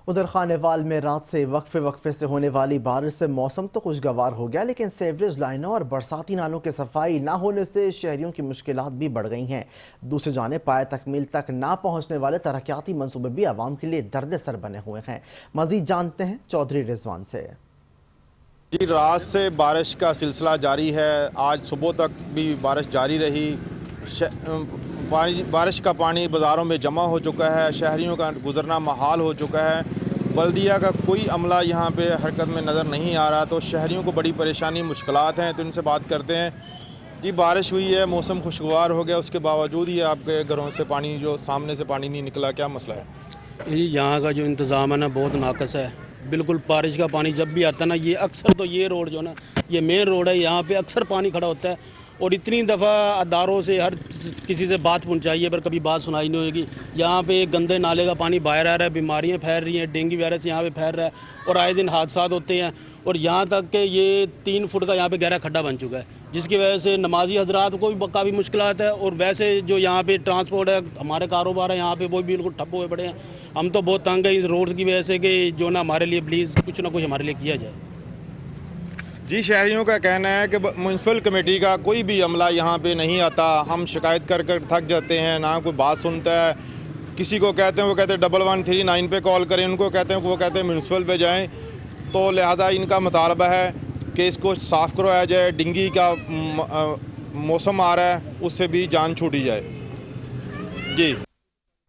ادھر خانیوال میں رات سے وقفے سے ہونے والی بارش سے موسم تو خوشگوار ہو گیا، لیکن سیوریج لائنوں اور برساتی نالوں کی صفائی نہ ہونے سے شہریوں کی مشکلات بھی بڑھ گئی ہیں۔ دوسری جانب پائے تکمیل تک نہ پہنچنے والے ترقیاتی منصوبے بھی عوام کے لیے درد سر بنے ہوئے ہیں۔ مزید جانتے ہیں چودھری رضوان سے۔ جی، رات سے بارش کا سلسلہ جاری ہے۔ آج صبح تک بھی بارش جاری رہی۔ بارش کا پانی بازاروں میں جمع ہو چکا ہے، شہریوں کا گزرنا محال ہو چکا ہے۔ بلدیہ کا کوئی عملہ یہاں پہ حرکت میں نظر نہیں آ رہا، تو شہریوں کو بڑی پریشانی مشکلات ہیں، تو ان سے بات کرتے ہیں۔ جی، بارش ہوئی ہے، موسم خوشگوار ہو گیا، اس کے باوجود یہ آپ کے گھروں سے پانی، جو سامنے سے پانی نہیں نکلا، کیا مسئلہ ہے؟ یہاں کا جو انتظام ہے نا بہت ناقص ہے۔ بالکل بارش کا پانی جب بھی آتا ہے نا، یہ اکثر تو یہ روڈ جو نا یہ مین روڈ ہے، یہاں پہ اکثر پانی کھڑا ہوتا ہے، اور اتنی دفعہ اداروں سے ہر کسی سے بات پہنچائی ہے پر کبھی بات سنائی نہیں ہوگی۔ یہاں پہ گندے نالے کا پانی باہر آ رہا ہے، بیماریاں پھیل رہی ہیں، ڈینگی وائرس یہاں پہ پھیل رہا ہے، اور آئے دن حادثات ہوتے ہیں، اور یہاں تک کہ یہ 3 فٹ کا یہاں پہ گہرا کھڈا بن چکا ہے، جس کی وجہ سے نمازی حضرات کو بھی کافی مشکلات ہے، اور ویسے جو یہاں پہ ٹرانسپورٹ ہے، ہمارے کاروبار ہے یہاں پہ، وہ بھی بالکل ٹھپ ہوئے پڑے ہیں۔ ہم تو بہت تنگ ہیں اس روڈ کی وجہ سے کہ جو نا ہمارے لیے پلیز کچھ نہ کچھ ہمارے لیے کیا جائے۔ جی، شہریوں کا کہنا ہے کہ میونسپل کمیٹی کا کوئی بھی عملہ یہاں پہ نہیں آتا، ہم شکایت کر تھک جاتے ہیں، نہ کوئی بات سنتا ہے۔ کسی کو کہتے ہیں، وہ کہتے ہیں 1139 پہ کال کریں، ان کو کہتے ہیں، وہ کہتے ہیں میونسپل پہ جائیں، تو لہذا ان کا مطالبہ ہے کہ اس کو صاف کروایا جائے۔ ڈینگی کا موسم آ رہا ہے، اس سے بھی جان چھوٹی جائے۔ جی۔